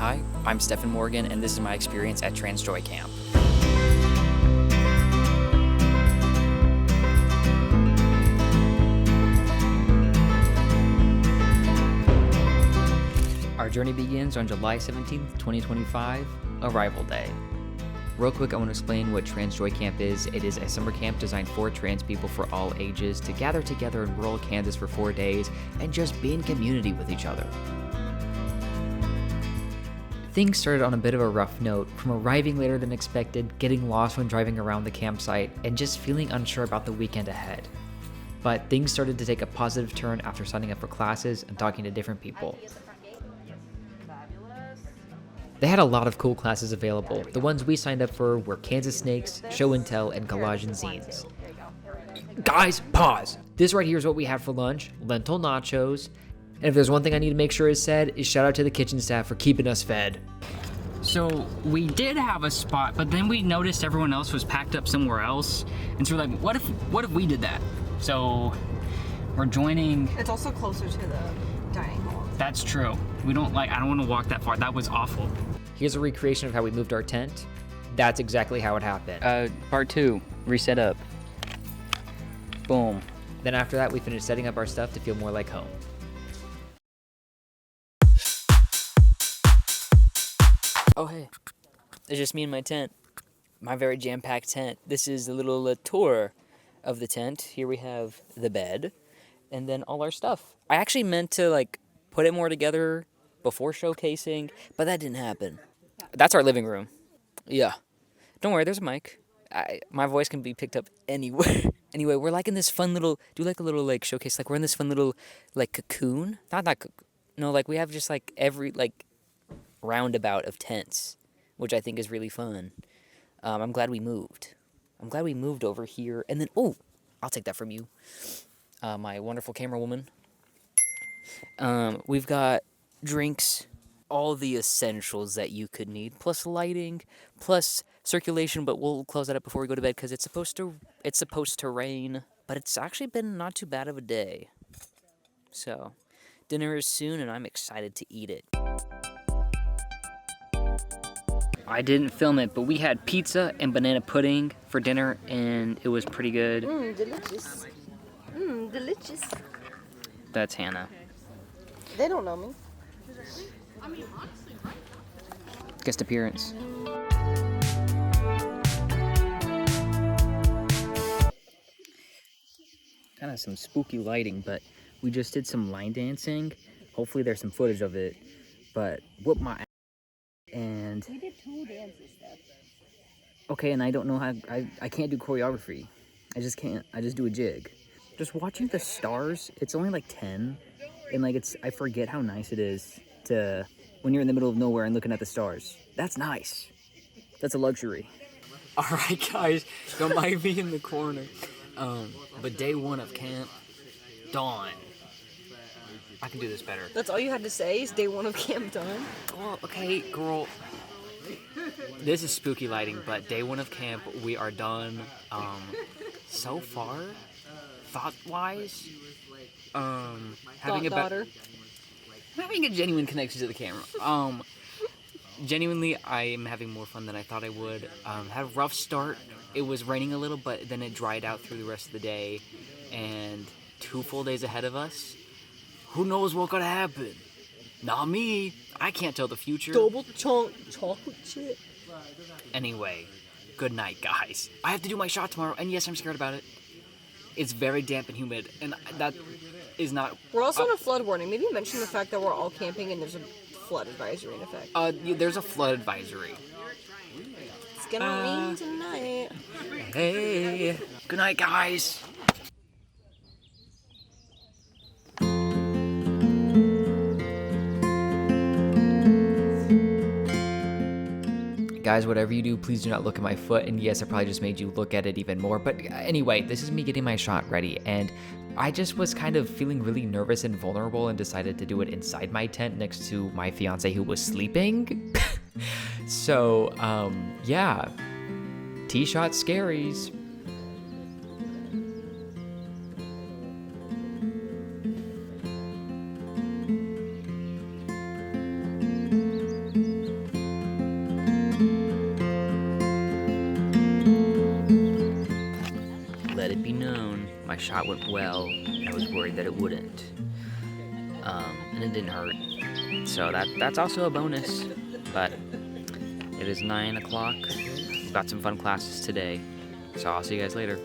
Hi, I'm Stephen Morgan, and this is my experience at Transgender Camp. Our journey begins on July 17th, 2025, Arrival Day. Real quick, I want to explain what Transjoy Camp is. It is a summer camp designed for trans people for all ages to gather together in rural Kansas for 4 days and just be in community with each other. Things started on a bit of a rough note, from arriving later than expected, getting lost when driving around the campsite, and just feeling unsure about the weekend ahead. But things started to take a positive turn after signing up for classes and talking to different people. They had a lot of cool classes available. The ones we signed up for were Kansas Snakes, Show and Tell, and Collage and Zines. Guys, pause! This right here is what we had for lunch, lentil nachos, and if there's one thing I need to make sure is said, is shout out to the kitchen staff for keeping us fed. So we did have a spot, but then we noticed everyone else was packed up somewhere else, and so we're like, what if we did that? So we're joining. It's also closer to the dining hall. That's true. I don't want to walk that far. That was awful. Here's a recreation of how we moved our tent. That's exactly how it happened. Part 2, reset up. Boom. Then after that, we finished setting up our stuff to feel more like home. Oh, hey. It's just me and my tent. My very jam-packed tent. This is a little tour of the tent. Here we have the bed and then all our stuff. I actually meant to, put it more together before showcasing, but that didn't happen. That's our living room. Yeah. Don't worry, there's a mic. My voice can be picked up anywhere. Anyway, we're in this fun little, a little showcase. We're in this fun little cocoon. No, we have just every roundabout of tents, which I think is really fun. I'm glad we moved. I'm glad we moved over here. And then, I'll take that from you, my wonderful camera woman. We've got drinks, all the essentials that you could need, plus lighting, plus circulation, but we'll close that up before we go to bed because it's supposed to rain, but it's actually been not too bad of a day. So, dinner is soon and I'm excited to eat it. I didn't film it, but we had pizza and banana pudding for dinner, and it was pretty good. Delicious. Delicious. That's Hannah. They don't know me. Guest appearance. Kind of some spooky lighting, but we just did some line dancing. Hopefully there's some footage of it, but whoop my ass. And We did 2 dances though. okay, and I don't know how, I can't do choreography. I just can't. I just do a jig. Just watching the stars, it's only 10, and I forget how nice it is to, when you're in the middle of nowhere and looking at the stars. That's nice. That's a luxury. All right, guys, don't mind me in the corner. But day 1 of camp, dawn. I can do this better. That's all you had to say is day 1 of camp done? Well, okay, girl. This is spooky lighting, but day 1 of camp, we are done. So far, thought-wise, having a genuine connection to the camera. Genuinely, I am having more fun than I thought I would. Had a rough start. It was raining a little, but then it dried out through the rest of the day, and 2 full days ahead of us. Who knows what's gonna happen? Not me. I can't tell the future. Double chunk chocolate chip. Anyway, good night, guys. I have to do my shot tomorrow, and yes, I'm scared about it. It's very damp and humid, and that is not... We're also on a flood warning. Maybe mention the fact that we're all camping and there's a flood advisory in effect. There's a flood advisory. It's gonna rain tonight. Hey, good night, guys. Guys, whatever you do, please do not look at my foot. And yes, I probably just made you look at it even more. But anyway, this is me getting my shot ready. And I just was kind of feeling really nervous and vulnerable and decided to do it inside my tent next to my fiance who was sleeping. So, yeah. T-shot scaries. my shot went well. I was worried that it wouldn't. And it didn't hurt. So that's also a bonus. But it is 9 o'clock. We've got some fun classes today. So I'll see you guys later.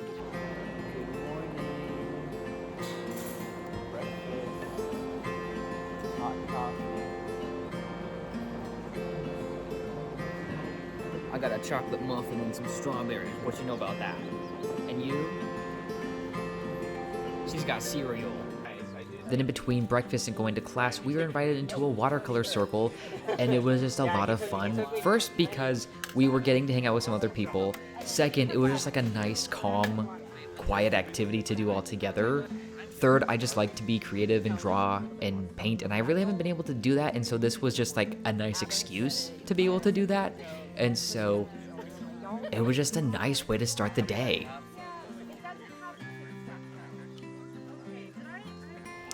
I got a chocolate muffin and some strawberries. What you know about that? And you? She's got cereal. Then in between breakfast and going to class, we were invited into a watercolor circle, and it was just a lot of fun. First, because we were getting to hang out with some other people. Second, it was just like a nice, calm, quiet activity to do all together. Third, I just like to be creative and draw and paint, and I really haven't been able to do that, and so this was just like a nice excuse to be able to do that. And so it was just a nice way to start the day.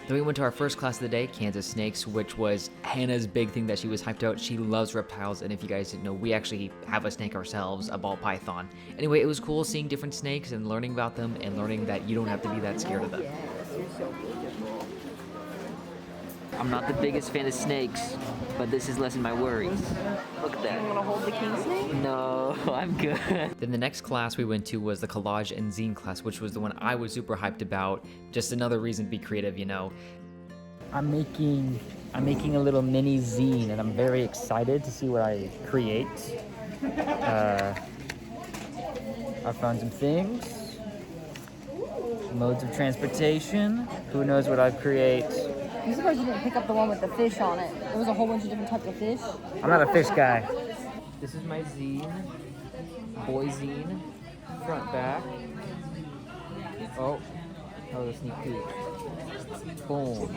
Then we went to our first class of the day, Kansas Snakes, which was Hannah's big thing that she was hyped about. She loves reptiles, and if you guys didn't know, we actually have a snake ourselves, a ball python. Anyway, it was cool seeing different snakes and learning about them and learning that you don't have to be that scared of them. I'm not the biggest fan of snakes, but this has lessened my worries. Look at that. You want to hold the king snake? No, I'm good. Then the next class we went to was the collage and zine class, which was the one I was super hyped about. Just another reason to be creative, you know. I'm making a little mini zine, and I'm very excited to see what I create. I found some things, modes of transportation. Who knows what I'd create? I'm surprised you didn't pick up the one with the fish on it. There was a whole bunch of different types of fish. I'm not a fish guy. This is my zine, boy zine, front, back. Oh, that was a sneak peek. Boom.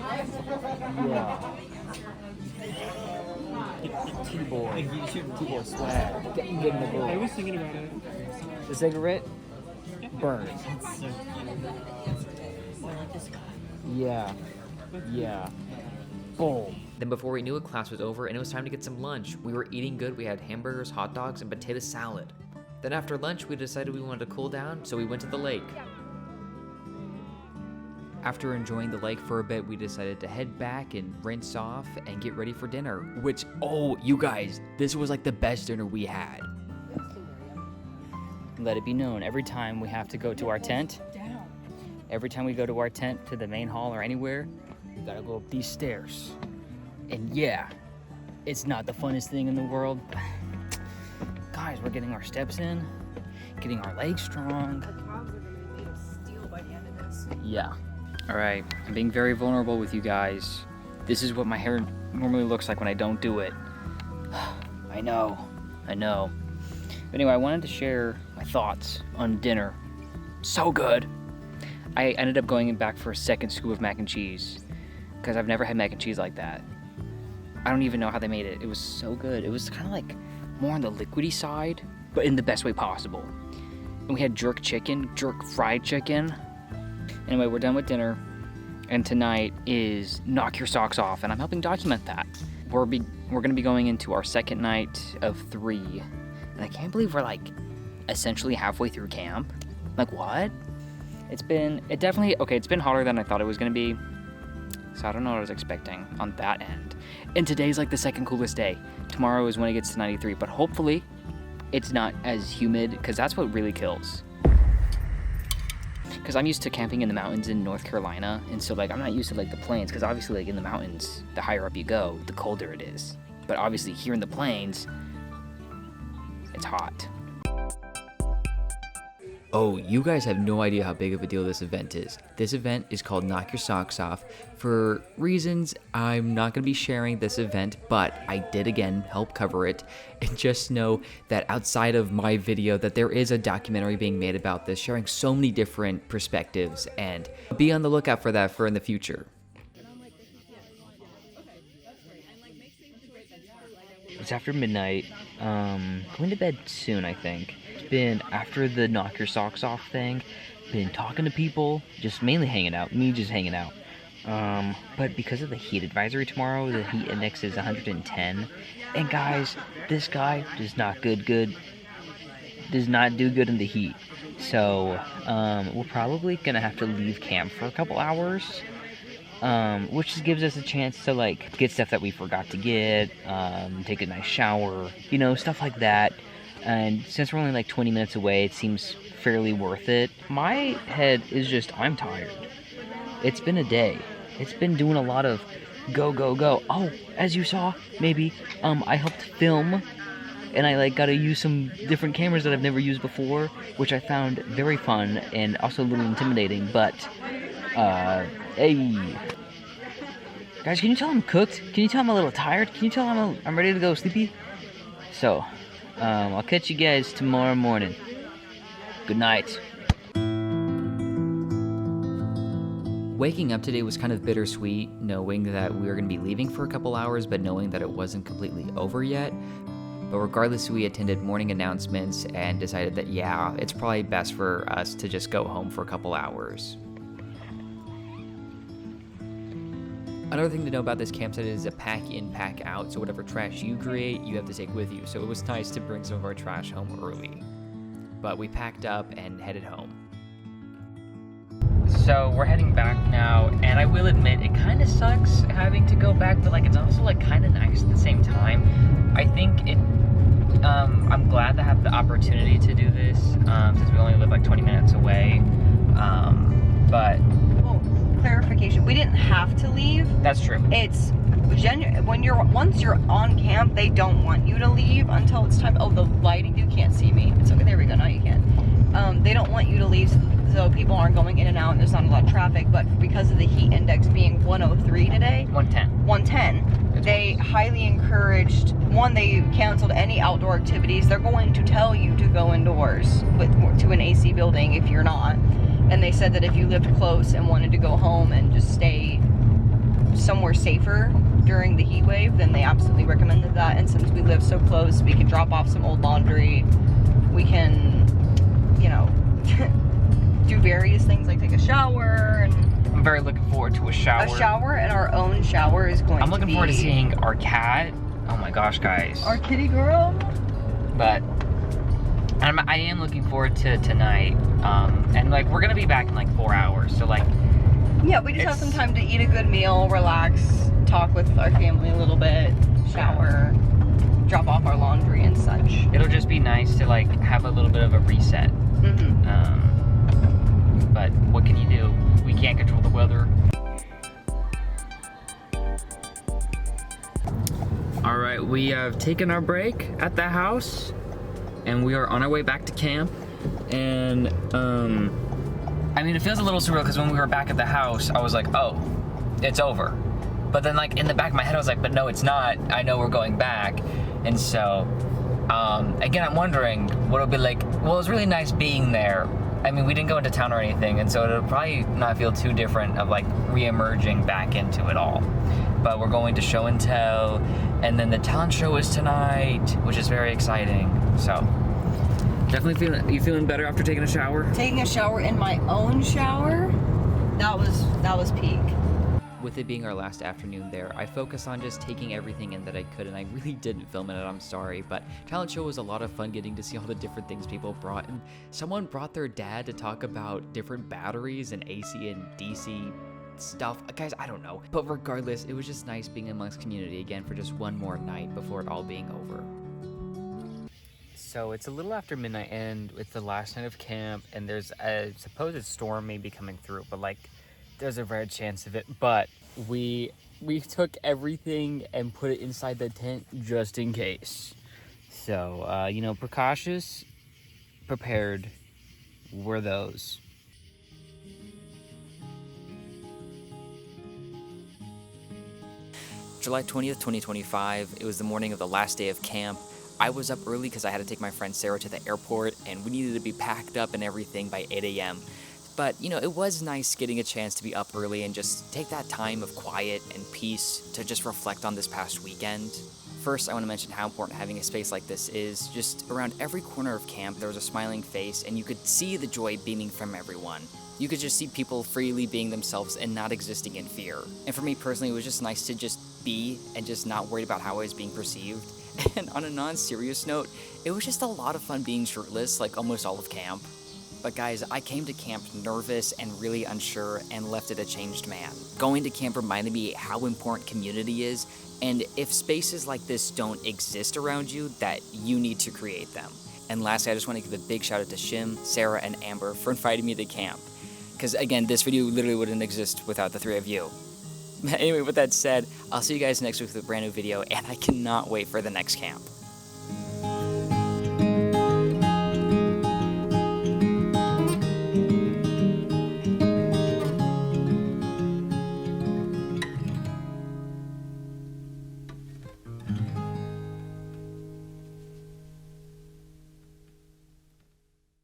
Yeah. T-boy swag. Getting the goal. I was thinking about it. The cigarette? Burn. Yeah. Yeah. Boom. Then before we knew it, class was over and it was time to get some lunch. We were eating good. We had hamburgers, hot dogs, and potato salad. Then after lunch, we decided we wanted to cool down, so we went to the lake. After enjoying the lake for a bit, we decided to head back and rinse off and get ready for dinner. Which, oh, you guys, this was like the best dinner we had. Let it be known, every time we have to go to our tent, every time we go to our tent, to the main hall or anywhere, we gotta go up these stairs. And yeah, it's not the funnest thing in the world. Guys, we're getting our steps in, getting our legs strong. Our calves are going to be made of steel by the end of this. Yeah. All right, I'm being very vulnerable with you guys. This is what my hair normally looks like when I don't do it. I know. But anyway, I wanted to share my thoughts on dinner. So good. I ended up going back for a second scoop of mac and cheese because I've never had mac and cheese like that. I don't even know how they made it. It was so good. It was kind of like more on the liquidy side, but in the best way possible. And we had jerk fried chicken. Anyway, we're done with dinner, and tonight is Knock Your Socks Off, and I'm helping document that. We're gonna be going into our second night of 3, and I can't believe we're like essentially halfway through camp. Like what? It's been hotter than I thought it was gonna be, so I don't know what I was expecting on that end. And today's like the second coolest day. Tomorrow is when it gets to 93, but hopefully it's not as humid, because that's what really kills. Because I'm used to camping in the mountains in North Carolina, and so like I'm not used to like the plains, because obviously like in the mountains, the higher up you go, the colder it is. But obviously here in the plains, it's hot. Oh, you guys have no idea how big of a deal this event is. This event is called Knock Your Socks Off. For reasons, I'm not going to be sharing this event, but I did again help cover it. And just know that outside of my video that there is a documentary being made about this, sharing so many different perspectives, and be on the lookout for that for in the future. It's after midnight. Going to bed soon, I think. Been after the knock your socks off thing, been talking to people, just mainly hanging out, but because of the heat advisory tomorrow, the heat index is 110, and guys, this guy does not good does not do good in the heat. So we're probably gonna have to leave camp for a couple hours, which just gives us a chance to like get stuff that we forgot to get, take a nice shower, you know, stuff like that. And since we're only like 20 minutes away, it seems fairly worth it. My head is just, I'm tired. It's been a day. It's been doing a lot of go, go, go. Oh, as you saw, maybe, I helped film, and I like got to use some different cameras that I've never used before, which I found very fun and also a little intimidating, but, hey. Guys, can you tell I'm cooked? Can you tell I'm a little tired? Can you tell I'm ready to go sleepy? So, I'll catch you guys tomorrow morning. Good night. Waking up today was kind of bittersweet, knowing that we were going to be leaving for a couple hours, but knowing that it wasn't completely over yet. But regardless, we attended morning announcements and decided that, yeah, it's probably best for us to just go home for a couple hours. Another thing to know about this campsite is a pack in, pack out, so whatever trash you create, you have to take with you. So it was nice to bring some of our trash home early. But we packed up and headed home. So we're heading back now, and I will admit it kind of sucks having to go back, but like it's also like kind of nice at the same time. I think it. I'm glad to have the opportunity to do this since we only live like 20 minutes away. But Clarification: we didn't have to leave. that's true. It's once you're on camp, they don't want you to leave until it's time. Oh, the lighting, you can't see me. It's okay. There we go. Now you can. They don't want you to leave so people aren't going in and out and there's not a lot of traffic. But because of the heat index being 103 today, 110, they highly encouraged. They canceled any outdoor activities. They're going to tell you to go indoors to an AC building if you're not. And they said that if you lived close and wanted to go home and just stay somewhere safer during the heat wave, then they absolutely recommended that. And since we live so close, we can drop off some old laundry. We can, you know, do various things like take a shower. And I'm very looking forward to a shower. a shower and our own shower is going to be... I'm looking forward to seeing our cat. Oh my gosh, guys. our kitty girl. But I am looking forward to tonight. And like we're gonna be back in like 4 hours, so like Yeah, we just have some time to eat a good meal, relax, talk with our family a little bit, shower, drop off our laundry and such. it'll just be nice to like have a little bit of a reset. But what can you do? We can't control the weather. All right, we have taken our break at the house, and we are on our way back to camp. And I mean, it feels a little surreal because when we were back at the house, I was like, oh, it's over. But then like in the back of my head, I was like, but no, it's not. I know we're going back. And so, again, I'm wondering what it'll be like. Well, it was really nice being there. I mean, we didn't go into town or anything, and so it'll probably not feel too different of like re-emerging back into it all. But we're going to show and tell, and then the talent show is tonight, which is very exciting. So, definitely you feeling better after taking a shower? Taking a shower in my own shower, that was peak. With it being our last afternoon there, I focused on just taking everything in that I could, and I really didn't film it, I'm sorry, but talent show was a lot of fun getting to see all the different things people brought, and someone brought their dad to talk about different batteries and AC and DC stuff. Guys, I don't know, but regardless, it was just nice being amongst community again for just one more night before it all being over. So it's a little after midnight, and it's the last night of camp, and there's a supposed storm may be coming through, but like there's a rare chance of it. But we took everything and put it inside the tent just in case. So you know, precautious, prepared were those. July 20th, 2025. It was the morning of the last day of camp. I was up early because I had to take my friend Sarah to the airport, and we needed to be packed up and everything by 8 a.m. But, you know, it was nice getting a chance to be up early and just take that time of quiet and peace to just reflect on this past weekend. First, I want to mention how important having a space like this is. Just around every corner of camp, there was a smiling face, and you could see the joy beaming from everyone. You could just see people freely being themselves and not existing in fear. And for me personally, it was just nice to just be and just not worried about how I was being perceived. And on a non-serious note, it was just a lot of fun being shirtless, like almost all of camp. But guys, I came to camp nervous and really unsure and left it a changed man. Going to camp reminded me how important community is, and if spaces like this don't exist around you, that you need to create them. And lastly, I just want to give a big shout out to Shim, Sarah, and Amber for inviting me to camp. Because again, this video literally wouldn't exist without the three of you. Anyway, with that said, I'll see you guys next week with a brand new video, and I cannot wait for the next camp.